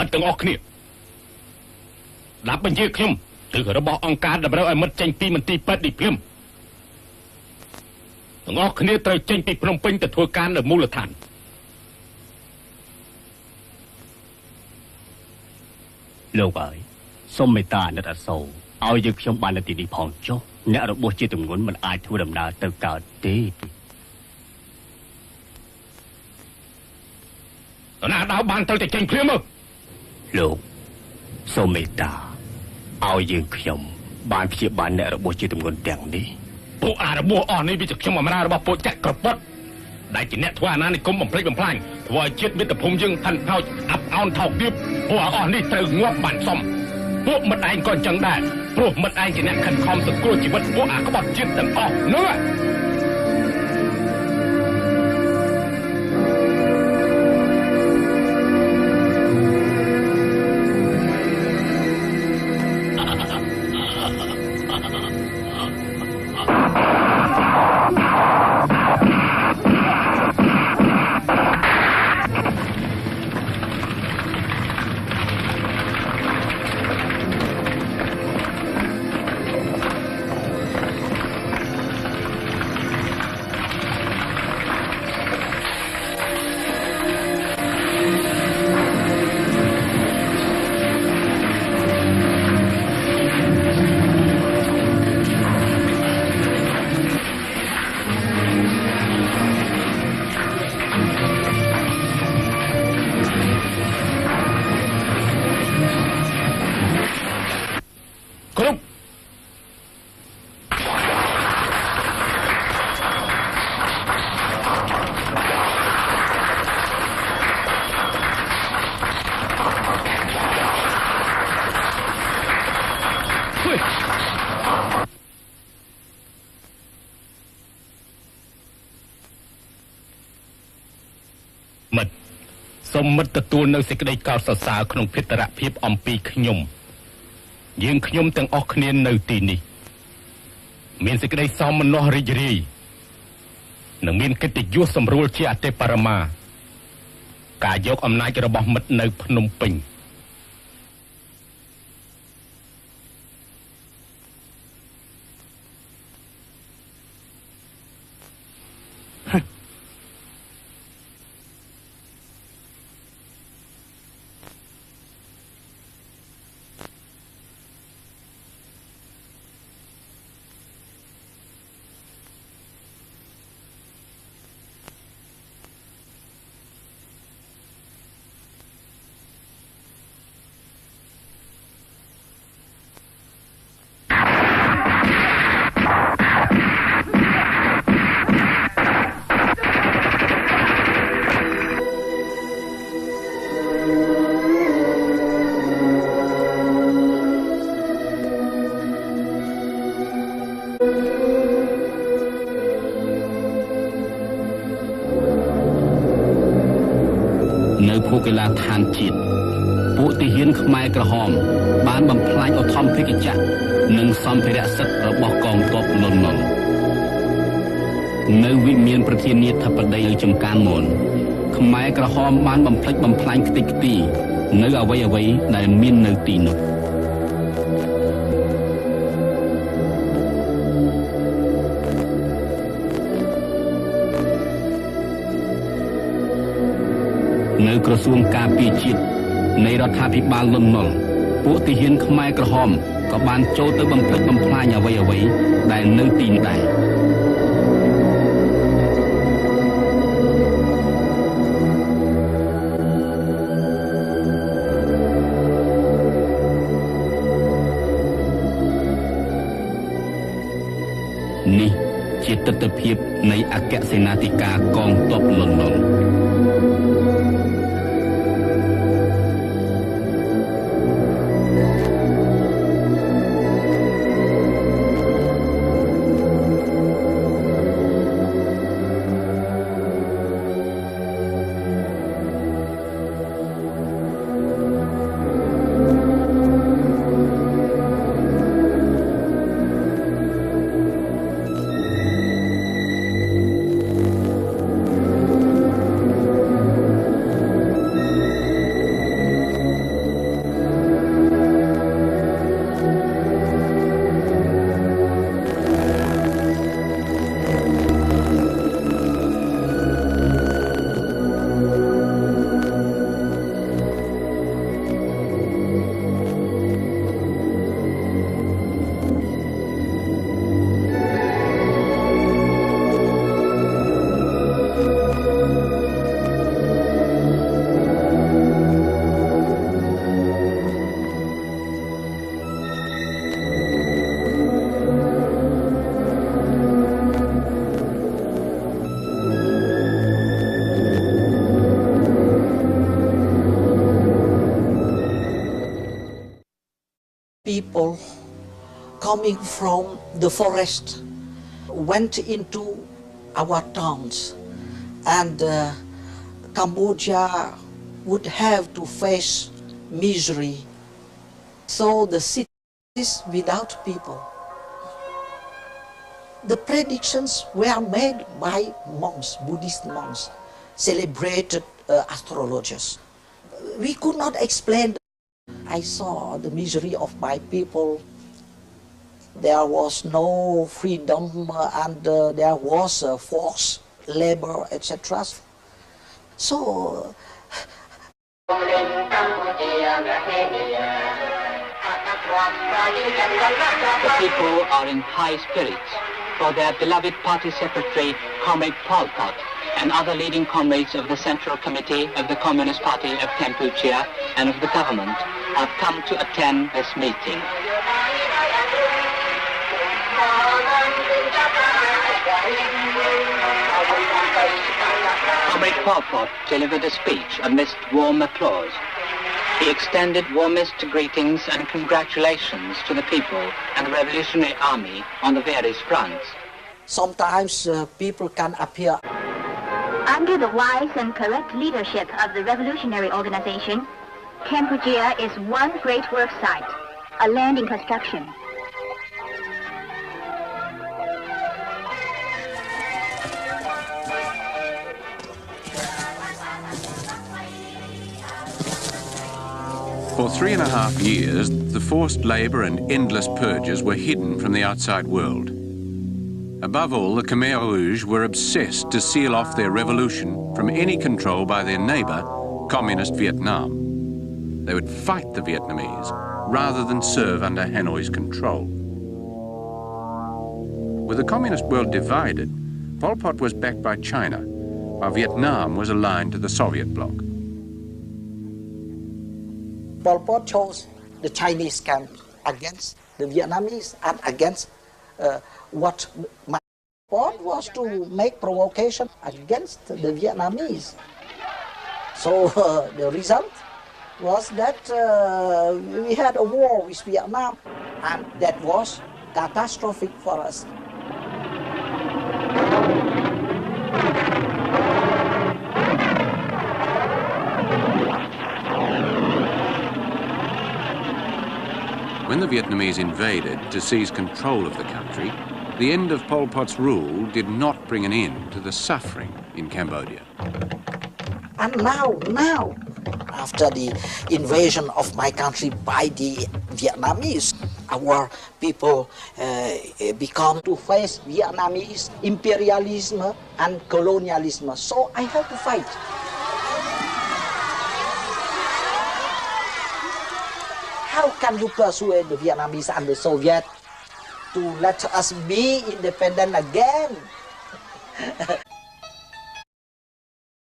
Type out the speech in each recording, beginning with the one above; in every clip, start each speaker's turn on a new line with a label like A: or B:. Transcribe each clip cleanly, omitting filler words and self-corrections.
A: มันต้องออกเนี่ยรับบัญชีเข้มถือระบบองค์การดับเราไอ้มันเจงปีมันตีเปิดดิเพียมต้องออกเนี่ยเตยเจงปีพนมเปญแต่ทัวการในมูลฐาน
B: โลกเอ๋ยส้มไม่ตาในตัดโซเอายึกชมบานในตีดีพองโจเนี่ยระบบจิตตรงนั้นมันอายทั่วดำนาเติมกาดี
A: ตอนนั้นดาวบานเตยแต่เจงเพียมมั้ง
B: โลกส้มไม่ตาเอายึกชมบานพิจบานในระบบจิตตรงนั้นแต่งนี้
A: พวกระบบอ่อนนี่พิจารณาระบบโปรเจกต์กระปัดได้จีเนี่ยทัวร์นั้นในกรมบังคับบังพลายทัวร์เช็ดมิตรภูมิยังพันเท้าอับเอาเท่าเดียบพวกอ่อนนี่เตยงวบบันซ่อมพวกมันเองก่อนจังได้พวกมันเองจีเนี่ยขันคอมสกุลชีวิตพวกก็บอกเช็ดแต่ออกเนื้อสมมติตัวในสิ่งใดก่าวสาวขนมพิตระเพียบอมปีขยมยิงขยมตั้งออกเนียนในตีนี้มีสิ่งใดซ้อมมันนอริจรีหนึ่งมีกิติยุสมรู้เชียเตปารมากายกอำนาจระบอบมัดในพนมเปญในภูกีฬาทานจิตปุติหินขมายกระหอมบ้านบำพลายอทอมพิกิจักหนึ่งสัมภาระสัตว์ระบบกองตบนนในวิเมียนประเทศนี้ทับประเดี๋ยวจำการมนขมายกระหอมบ้านบำพลายบำพลายกติกตีในเอาไว้ได้มีนในตีนในกระทรวงการปีจิตในรัฐาภิบาลลนนปุติหินขมายกระหอมก็บานโจตบำพลายบำพลายเอาไว้ได้ในตีนได้นี่จิตตตเพียบในอักเสนาธิการกองตบลนน
C: coming from the forest went into our towns, and Cambodia would have to face misery. So the cities without people. The predictions were made by monks, Buddhist monks, celebrated astrologers. We could not explain. I saw the misery of my people. There was no freedom and there was forced labor, etc. So
D: the people are in high spirits for their beloved party secretary, Comrade Pol Pot, and other leading comrades of the Central Committee of the Communist Party of Cambodia and of the government have come to attend this meeting. Comrade Pol Pot delivered a speech amidst warm applause. He extended warmest greetings and congratulations to the people and the Revolutionary Army on the various fronts.
C: Sometimes people can appear.
E: Under the wise and correct leadership of the revolutionary organization, Cambodia is one great work site, a land in construction.
F: For 3.5 years, the forced labour and endless purges were hidden from the outside world. Above all, the Khmer Rouge were obsessed to seal off their revolution from any control by their neighbour, Communist Vietnam. They would fight the Vietnamese rather than serve under Hanoi's control. With the communist world divided, Pol Pot was backed by China, while Vietnam was aligned to the Soviet bloc.
C: Pol Pot chose the Chinese camp against the Vietnamese and against what my Pol Pot was to make provocation against the Vietnamese. So the result was that we had a war with Vietnam, and that was catastrophic for us.
F: When the Vietnamese invaded to seize control of the country, the end of Pol Pot's rule did not bring an end to the suffering in Cambodia.
C: And now, after the invasion of my country by the Vietnamese, our people become to face Vietnamese imperialism and colonialism. So I have to fight. How can you persuade the Vietnamese and the Soviet to let us be independent again?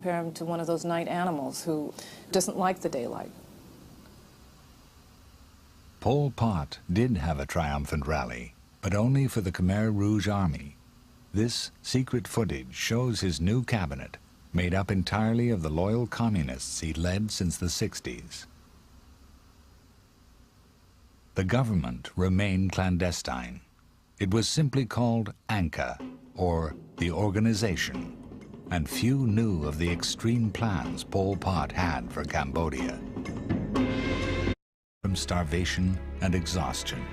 G: Compare him to one of those night animals who doesn't like the daylight.
H: Pol Pot did have a triumphant rally, but only for the Khmer Rouge army. This secret footage shows his new cabinet, made up entirely of the loyal communists he led since the 60s. The government remained clandestine. It was simply called ANCA, or the organization, and few knew of the extreme plans Pol Pot had for Cambodia. From starvation and exhaustion.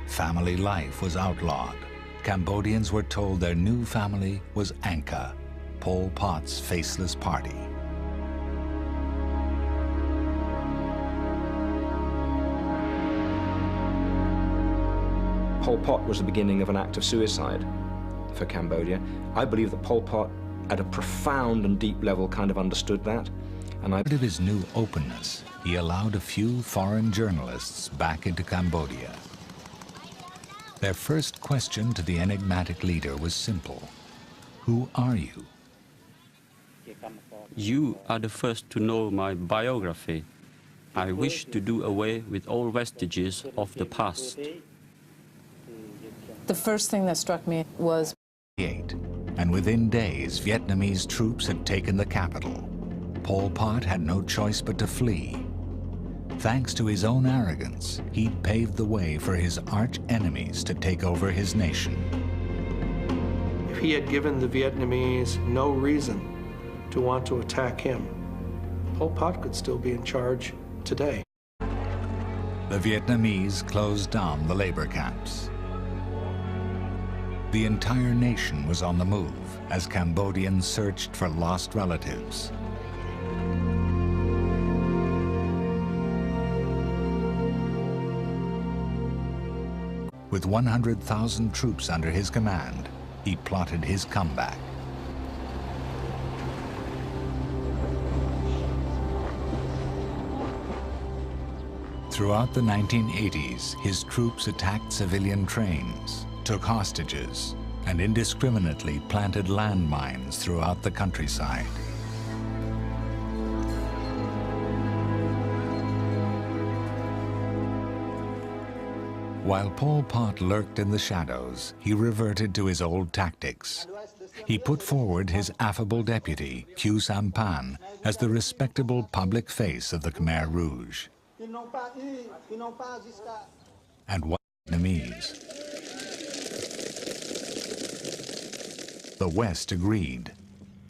H: Family life was outlawed. Cambodians were told their new family was ANCA, Pol Pot's faceless party.
I: Pol Pot was the beginning of an act of suicide for Cambodia. I believe that Pol Pot, at a profound and deep level, kind of understood that. And
H: Out of his new openness, he allowed a few foreign journalists back into Cambodia. Their first question to the enigmatic leader was simple. Who are you?
J: You are the first to know my biography. I wish to do away with all vestiges of the past.
G: The first thing that struck me was
H: And within days, Vietnamese troops had taken the capital. Pol Pot had no choice but to flee. Thanks to his own arrogance, he paved the way for his arch-enemies to take over his nation.
K: If he had given the Vietnamese no reason to want to attack him, Pol Pot could still be in charge today.
H: The Vietnamese closed down the labor camps. The entire nation was on the move as Cambodians searched for lost relatives. With 100,000 troops under his command, he plotted his comeback. Throughout the 1980s, his troops attacked civilian trains, took hostages, and indiscriminately planted landmines throughout the countryside. While Pol Pot lurked in the shadows, he reverted to his old tactics. He put forward his affable deputy, Khieu Samphan, as the respectable public face of the Khmer Rouge. And what Vietnamese? The West agreed.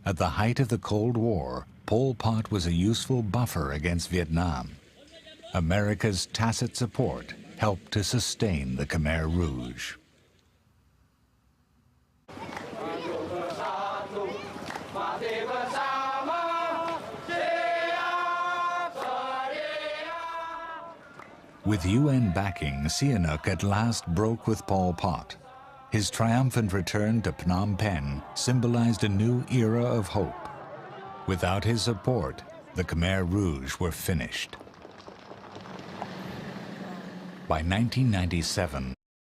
H: At the height of the Cold War, Pol Pot was a useful buffer against Vietnam. America's tacit support helped to sustain the Khmer Rouge. With UN backing, Sihanouk at last broke with Pol Pot. His triumphant return to Phnom Penh symbolized a new era of hope. Without his support, the Khmer Rouge were finished. By 1997,